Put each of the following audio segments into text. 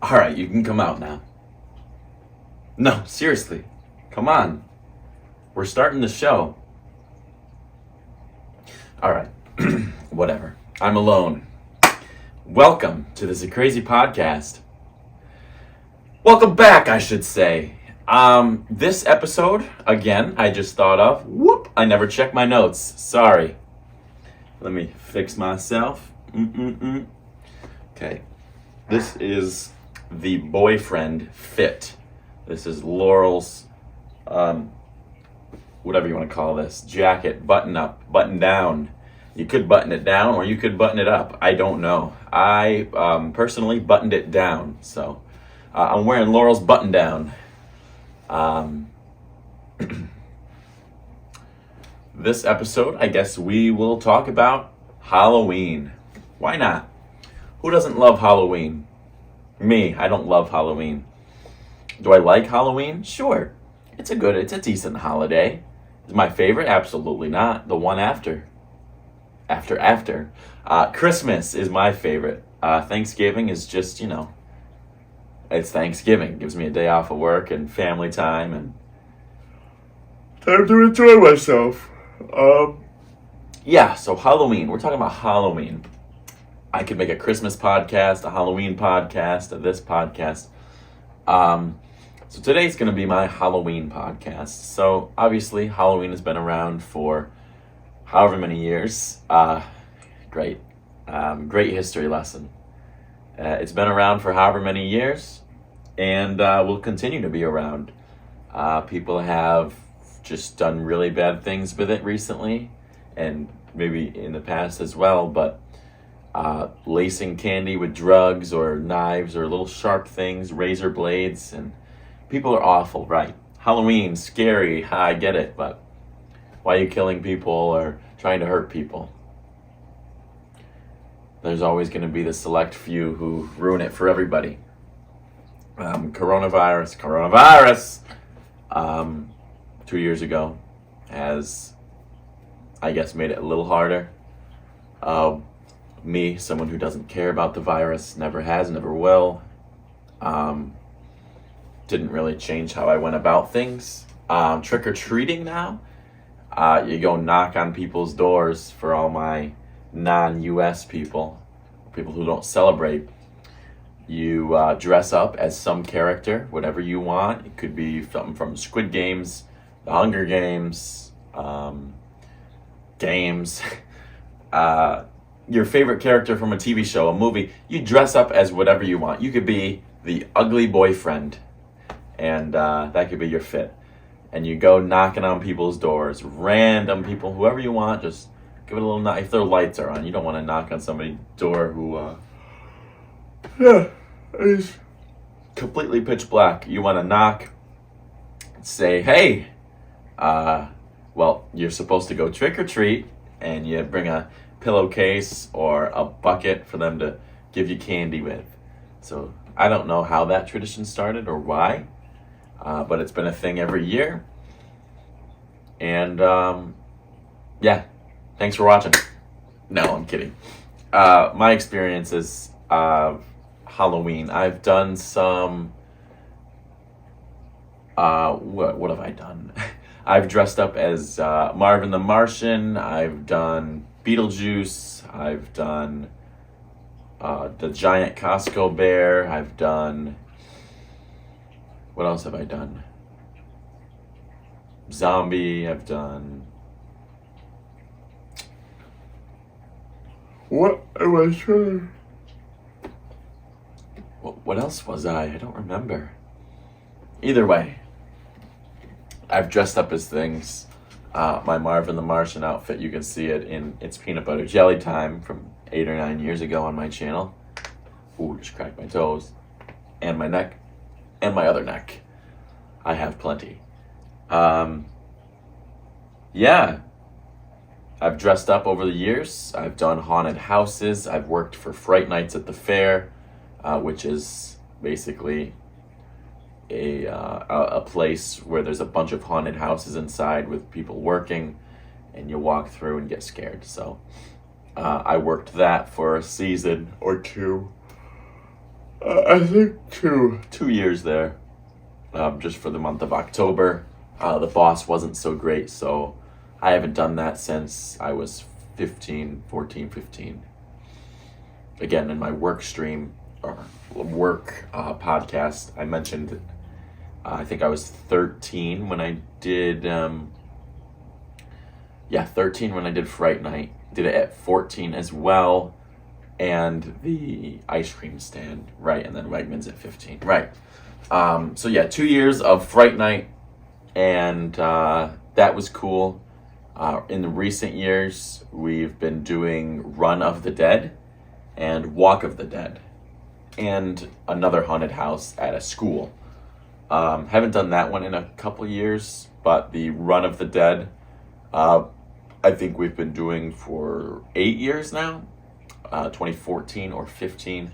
All right, you can come out now. No, seriously. Come on. We're starting the show. All right. Whatever. I'm alone. Welcome to the ZaCrazy podcast. Welcome back, I should say. This episode, again, I just thought of. Whoop! I never checked my notes. Sorry. Let me fix myself. Okay. This is the boyfriend fit. This is Laurel's, whatever you want to call this, jacket, button up, button down. You could button it down or you could button it up. I don't know. I personally buttoned it down. So I'm wearing Laurel's button down. This episode, I guess we will talk about Halloween. Why not? Who doesn't love Halloween? Me, I don't love Halloween. Do I like Halloween? Sure. It's a decent holiday. Is it my favorite? Absolutely not. The one after. After. Christmas is my favorite. Thanksgiving is just, it's Thanksgiving. It gives me a day off of work and family time and time to enjoy myself. So Halloween. We're talking about Halloween. I could make a Christmas podcast, a Halloween podcast, this podcast. So today's going to be my Halloween podcast. So obviously Halloween has been around for however many years. Great history lesson. It's been around for however many years and will continue to be around. People have just done really bad things with it recently and maybe in the past as well, but lacing candy with drugs or knives or little sharp things, razor blades, and people are awful, right? Halloween, scary, I get it, but why are you killing people or trying to hurt people? There's always going to be the select few who ruin it for everybody. Coronavirus, 2 years ago has, I guess, made it a little harder. Me, someone who doesn't care about the virus, never has, never will, didn't really change how I went about things. Trick-or-treating now, you go knock on people's doors for all my non-US people who don't celebrate. You dress up as some character, whatever you want. It could be something from Squid Games, The Hunger Games, games, your favorite character from a TV show, a movie. You dress up as whatever you want. You could be the ugly boyfriend, and that could be your fit. And you go knocking on people's doors, random people, whoever you want, just give it a little knock. If their lights are on, you don't want to knock on somebody's door who, is completely pitch black. You want to knock, say, hey, well, you're supposed to go trick or treat, and you bring a pillowcase or a bucket for them to give you candy with. So I don't know how that tradition started or why, but it's been a thing every year. And thanks for watching. No, I'm kidding. My experience is Halloween. I've done some. What have I done? I've dressed up as Marvin the Martian. I've done Beetlejuice. I've done the giant Costco bear. I've done. What else have I done? Zombie. I've done. What am I trying? What else was I? I don't remember. Either way, I've dressed up as things. My Marvin the Martian outfit, you can see it in It's Peanut Butter Jelly Time from 8 or 9 years ago on my channel. Ooh, just cracked my toes. And my neck. And my other neck. I have plenty. I've dressed up over the years. I've done haunted houses. I've worked for Fright Nights at the fair, which is basically a place where there's a bunch of haunted houses inside with people working, and you walk through and get scared. So I worked that for a season or two. I think 2 years there, just for the month of October. The boss wasn't so great, so I haven't done that since I was 15. Again, in my work stream or work podcast, I mentioned I think I was 13 when I did 13 when I did Fright Night. Did it at 14 as well, and the ice cream stand, right, and then Wegmans at 15, right. 2 years of Fright Night, and that was cool. In the recent years, we've been doing Run of the Dead and Walk of the Dead, and another haunted house at a school. Haven't done that one in a couple years, but the Run of the Dead, I think we've been doing for 8 years now, 2014 or 15.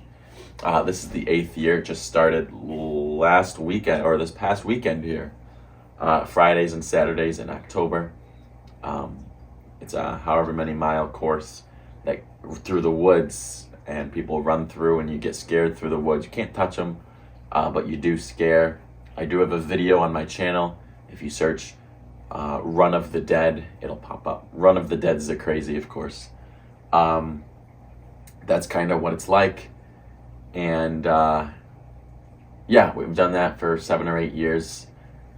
This is the 8th year. It just started last weekend, or this past weekend here, Fridays and Saturdays in October. It's a however many mile course that through the woods, and people run through and you get scared through the woods. You can't touch them, but you do scare. I do have a video on my channel. If you search Run of the Dead, it'll pop up. Run of the Dead ZaCrazy, of course. That's kind of what it's like. And we've done that for 7 or 8 years.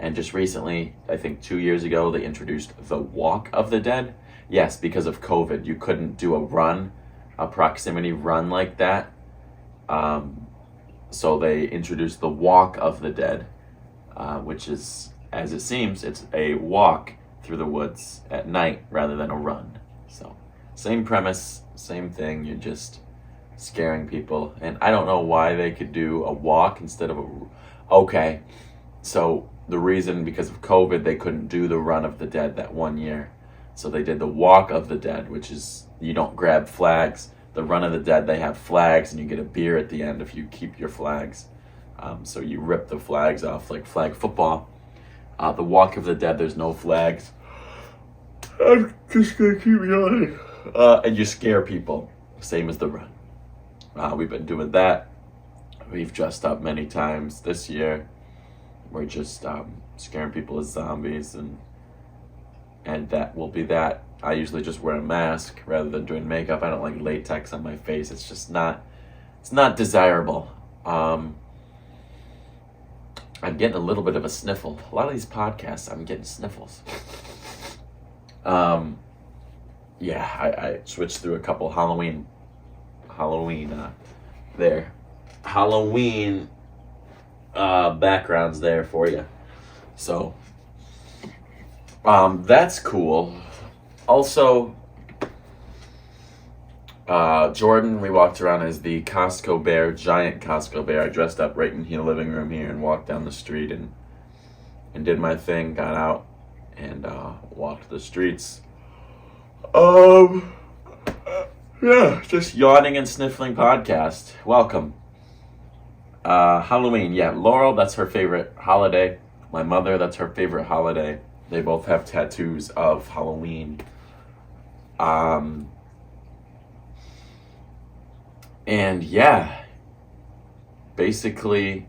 And just recently, I think 2 years ago, they introduced the Walk of the Dead. Yes, because of COVID, you couldn't do a proximity run like that. So they introduced the Walk of the Dead, which is, as it seems, it's a walk through the woods at night rather than a run. So same premise, same thing, you're just scaring people. And I don't know why they could do a walk instead of okay, so the reason, because of COVID, they couldn't do the Run of the Dead that 1 year. So they did the Walk of the Dead, which is, you don't grab flags. The Run of the Dead, they have flags, and you get a beer at the end if you keep your flags. So you rip the flags off like flag football. The Walk of the Dead, there's no flags. I'm just gonna keep yawning. And you scare people, same as the Run. We've been doing that. We've dressed up many times this year. We're just scaring people as zombies, and that will be that. I usually just wear a mask rather than doing makeup. I don't like latex on my face. It's just not desirable. I'm getting a little bit of a sniffle. A lot of these podcasts, I'm getting sniffles. I switched through a couple Halloween backgrounds there for you. So, that's cool. Also, Jordan, we walked around as the Costco bear, giant Costco bear. I dressed up right in the living room here and walked down the street and did my thing, got out and walked the streets. Just yawning and sniffling podcast. Welcome. Halloween, Laurel, that's her favorite holiday. My mother, that's her favorite holiday. They both have tattoos of Halloween. Basically,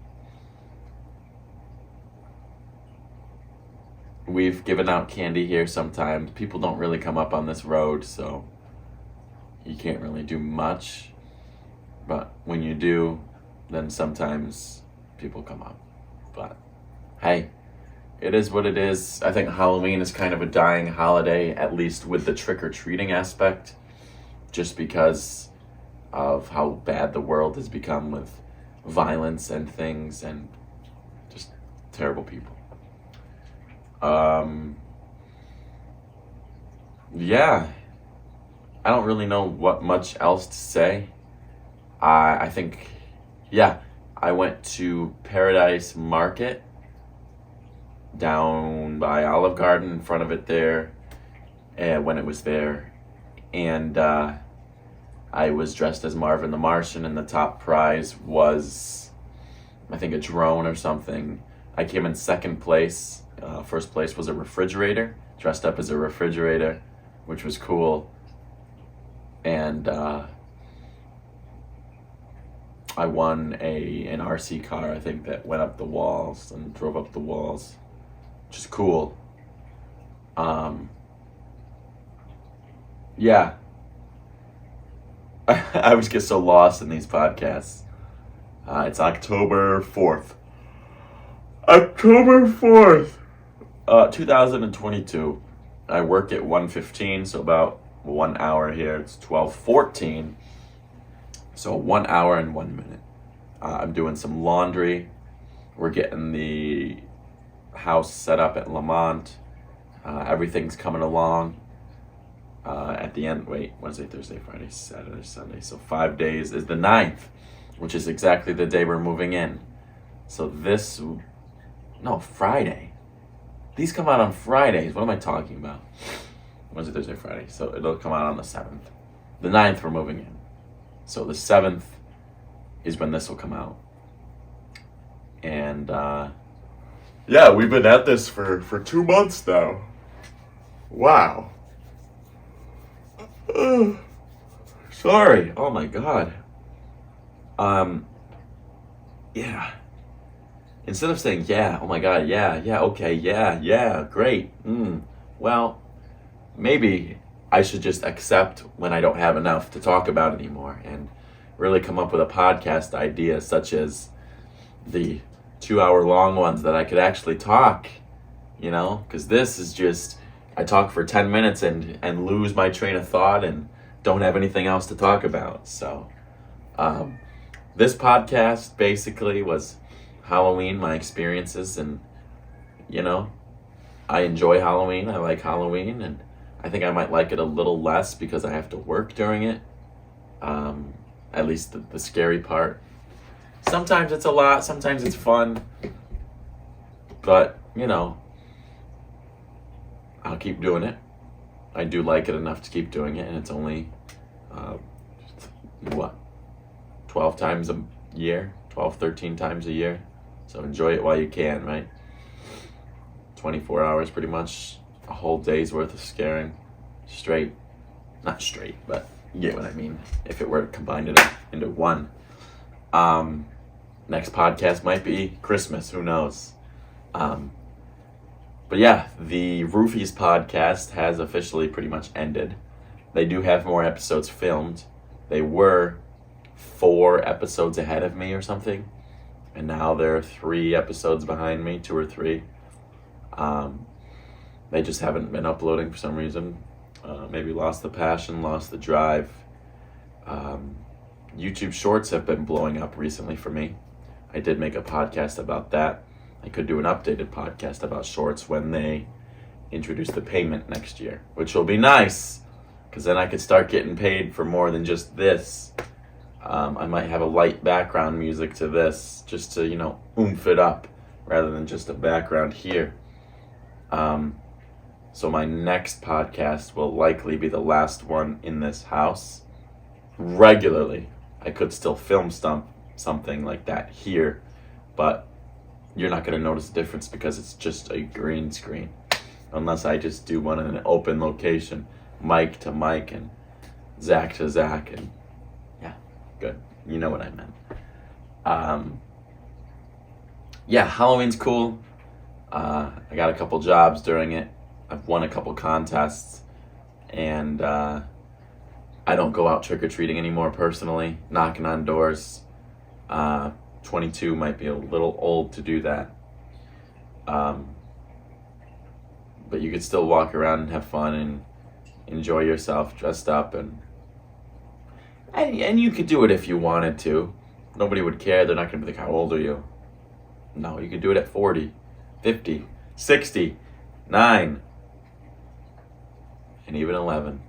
we've given out candy here sometimes. People don't really come up on this road, so you can't really do much. But when you do, then sometimes people come up. But hey, it is what it is. I think Halloween is kind of a dying holiday, at least with the trick-or-treating aspect, just because of how bad the world has become with violence and things and just terrible people. I don't really know what much else to say. I think, I went to Paradise Market down by Olive Garden, in front of it there, when it was there. And I was dressed as Marvin the Martian, and the top prize was, I think, a drone or something. I came in second place. First place was a refrigerator, dressed up as a refrigerator, which was cool. And I won an RC car, I think, that went up the walls and drove up the walls, which is cool. Yeah. I always get so lost in these podcasts. It's October 4th. October 4th, 2022. I work at 1:15, so about 1 hour here. It's 12:14. So 1 hour and 1 minute. I'm doing some laundry. We're getting the house set up at Lamont. Everything's coming along. At the end, Wednesday, Thursday, Friday, Saturday, Sunday. So 5 days is the 9th, which is exactly the day we're moving in. So Friday. These come out on Fridays. What am I talking about? Wednesday, Thursday, Friday. So it'll come out on the 7th. The 9th, we're moving in. So the 7th is when this will come out. And, yeah, we've been at this for 2 months now. Wow. Sorry. Oh my God. Yeah. Instead of saying, yeah, oh my God, yeah, okay, yeah, great. Well, maybe I should just accept when I don't have enough to talk about anymore and really come up with a podcast idea such as the 2-hour long ones that I could actually talk, because this is just, I talk for 10 minutes and lose my train of thought and don't have anything else to talk about. So this podcast basically was Halloween, my experiences, and I enjoy Halloween. I like Halloween, and I think I might like it a little less because I have to work during it. At least the scary part. Sometimes it's a lot, sometimes it's fun, but I'll keep doing it. I do like it enough to keep doing it, and it's only 12 times a year, 12, 13 times a year. So enjoy it while you can, right? 24 hours, pretty much a whole day's worth of scaring. Straight. Not straight, but you get what I mean. If it were combined into one. Next podcast might be Christmas, who knows? But yeah, the Roofies podcast has officially pretty much ended. They do have more episodes filmed. They were 4 episodes ahead of me or something. And now they're 3 episodes behind me, 2 or 3. They just haven't been uploading for some reason. Maybe lost the passion, lost the drive. YouTube Shorts have been blowing up recently for me. I did make a podcast about that. I could do an updated podcast about Shorts when they introduce the payment next year, which will be nice, because then I could start getting paid for more than just this. I might have a light background music to this, just to, oomph it up, rather than just a background here. So my next podcast will likely be the last one in this house. Regularly. I could still film something like that here, but you're not going to notice the difference because it's just a green screen. Unless I just do one in an open location, mic to mic and Zach to Zach, and yeah, good. You know what I meant. Yeah, Halloween's cool. I got a couple jobs during it. I've won a couple contests, and I don't go out trick-or-treating anymore personally, knocking on doors. 22 might be a little old to do that. But you could still walk around and have fun and enjoy yourself dressed up, and you could do it if you wanted to. Nobody would care. They're not going to be like, how old are you? No, you could do it at 40, 50, 60, 9, and even 11.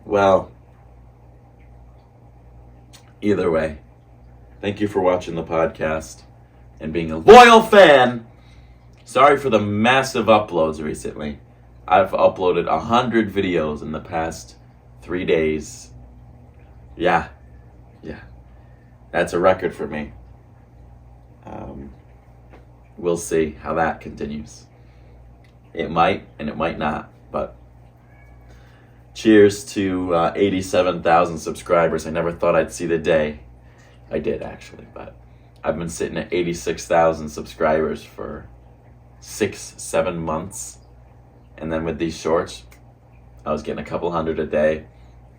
Well, either way, thank you for watching the podcast and being a loyal fan. Sorry for the massive uploads recently. I've uploaded 100 videos in the past 3 days. Yeah. That's a record for me. We'll see how that continues. It might and it might not, but cheers to 87,000 subscribers. I never thought I'd see the day. I did, actually, but I've been sitting at 86,000 subscribers for 6-7 months. And then with these shorts, I was getting a couple hundred a day,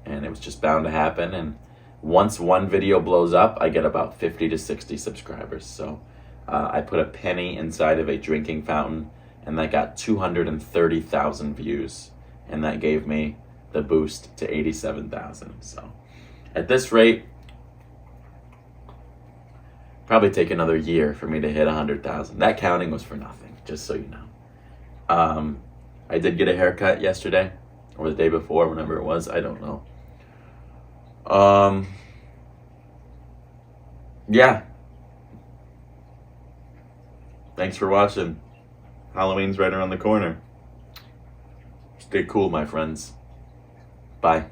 and it was just bound to happen. And once one video blows up, I get about 50 to 60 subscribers. So I put a penny inside of a drinking fountain, and that got 230,000 views. And that gave me the boost to 87,000. So at this rate, probably take another year for me to hit 100,000. That counting was for nothing, just so you know. I did get a haircut yesterday, or the day before, whenever it was, I don't know. Yeah. Thanks for watching. Halloween's right around the corner. Stay cool, my friends. Bye.